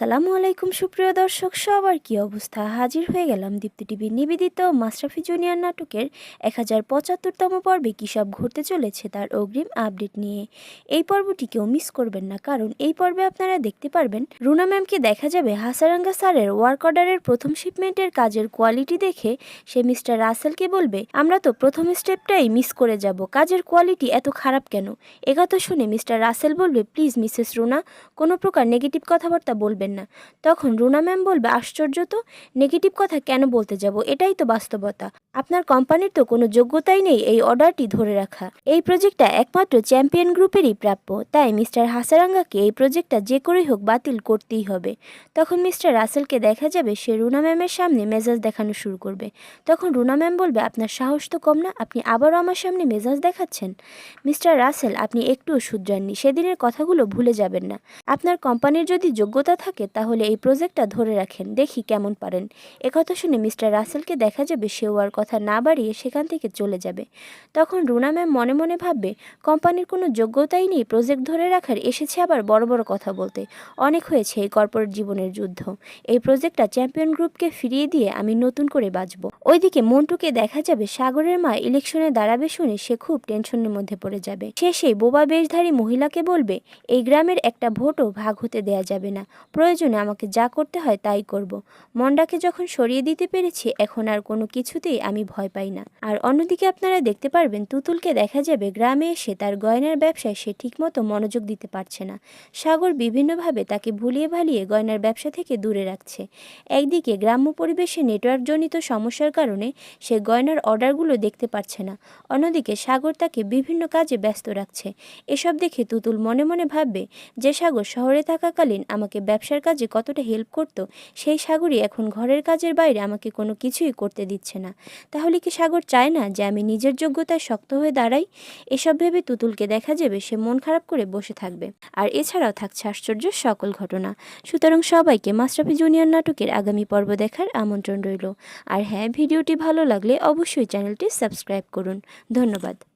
আসসালামু আলাইকুম সুপ্রিয় দর্শক, সবার কি অবস্থা? হাজির হয়ে গেলাম দীপ্তি টিভির নিবেদিত মাশরাফি জুনিয়র নাটকের 1075তম পর্বে কী সব ঘটতে চলেছে তার অগ্রিম আপডেট নিয়ে। এই পর্বটি কেউ মিস করবেন না, কারণ এই পর্বে আপনারা দেখতে পারবেন রুনা ম্যামকে দেখা যাবে হাসারাঙ্গা স্যারের ওয়ার্ক অর্ডারের প্রথম শিপমেন্টের কাজের কোয়ালিটি দেখে সে মিস্টার রাসেলকে বলবে, আমরা তো প্রথম স্টেপটাই মিস করে যাব, কাজের কোয়ালিটি এত খারাপ কেন? একথা শুনে মিস্টার রাসেল বলবে, প্লিজ মিসেস রুনা, কোনো প্রকার নেগেটিভ কথাবার্তা বলবেন না। তখন রুনা ম্যাম বলবে, আশ্চর্য তো, নেগেটিভ কথা কেন বলতে যাব, এটাই তো বাস্তবতা। আপনার কোম্পানির তো কোনো যোগ্যতাই নেই এই অর্ডারটি ধরে রাখা। এই প্রজেক্টটা একমাত্র চ্যাম্পিয়ন গ্রুপেরই প্রাপ্য, তাই মিস্টার হাসারাঙ্গাকে এই প্রজেক্টটা যে করেই হোক বাতিল করতেই হবে। তখন মিস্টার রাসেলকে দেখা যাবে সে রুনা ম্যামের সামনে মেজাজ দেখানো শুরু করবে। তখন রুনা ম্যাম বলবে, আপনার সাহস তো কম না, আপনি আবারও আমার সামনে মেজাজ দেখাচ্ছেন। মিস্টার রাসেল, আপনি একটুও শুধরাননি, সেদিনের কথাগুলো ভুলে যাবেন না। আপনার কোম্পানির যদি যোগ্যতা থাকে তাহলে এই প্রজেক্টটা ধরে রাখেন, দেখি কেমন পারেন। একথা শুনে মিস্টার রাসেলকে দেখা যাবে সেও আর কথা না বাড়িয়ে সেখান থেকে চলে যাবে। তখন রুনা ম্যাম মনে মনে ভাববে, কোম্পানির কোনো যোগ্যতাই নেই প্রজেক্ট ধরে রাখার, এসেছে আবার বড় বড় কথা বলতে। অনেক হয়েছে এই কর্পোরেট জীবনের যুদ্ধ, এই প্রজেক্টটা চ্যাম্পিয়ন গ্রুপকে ফিরিয়ে দিয়ে আমি নতুন করে বাঁচব। ওইদিকে মন্টুকে দেখা যাবে সাগরের মা ইলেকশনে দাঁড়াবে শুনে সে খুব টেনশনের মধ্যে পড়ে যাবে। সে সেই বোবা বেশধারী মহিলাকে বলবে, এই গ্রামের একটা ভোটও ভাগ হতে দেয়া যাবে না, প্রয়োজনে আমাকে যা করতে হয় তাই করব। মন্ডাকে যখন সরিয়ে দিতে পেরেছি, এখন আর কোনো কিছুতেই আমি ভয় পাই না। আর অন্যদিকে আপনারা দেখতে পারবেন তুতুলকে দেখা যাবে গ্রামে এসে তার গয়নার ব্যবসায় সে ঠিকমতো মনোযোগ দিতে পারছে না। সাগর বিভিন্নভাবে তাকে ভুলিয়ে ভালিয়ে গয়নার ব্যবসা থেকে দূরে রাখছে। একদিকে গ্রাম্য পরিবেশে নেটওয়ার্কজনিত সমস্যার কারণে সে গয়নার অর্ডারগুলো দেখতে পারছে না, অন্যদিকে সাগর তাকে বিভিন্ন কাজে ব্যস্ত রাখছে। এসব দেখে তুতুল মনে মনে ভাববে, যে সাগর শহরে থাকাকালীন আমাকে ব্যবসার কাজে কতটা হেল্প করত, সেই সাগরই এখন ঘরের কাজের বাইরে আমাকে কোনো কিছুই করতে দিচ্ছে না। তাহলে কি সাগর চায় না যে আমি নিজের যোগ্যতায় শক্ত হয়ে দাঁড়াই? এসব ভেবে তুতুলকে দেখা যাবে সে মন খারাপ করে বসে থাকবে। আর এছাড়াও থাকছে আশ্চর্য সকল ঘটনা। সুতরাং সবাইকে মাশরাফি জুনিয়র নাটকের আগামী পর্ব দেখার আমন্ত্রণ রইল। আর হ্যাঁ, ভিডিওটি ভালো লাগলে অবশ্যই চ্যানেলটি সাবস্ক্রাইব করুন। ধন্যবাদ।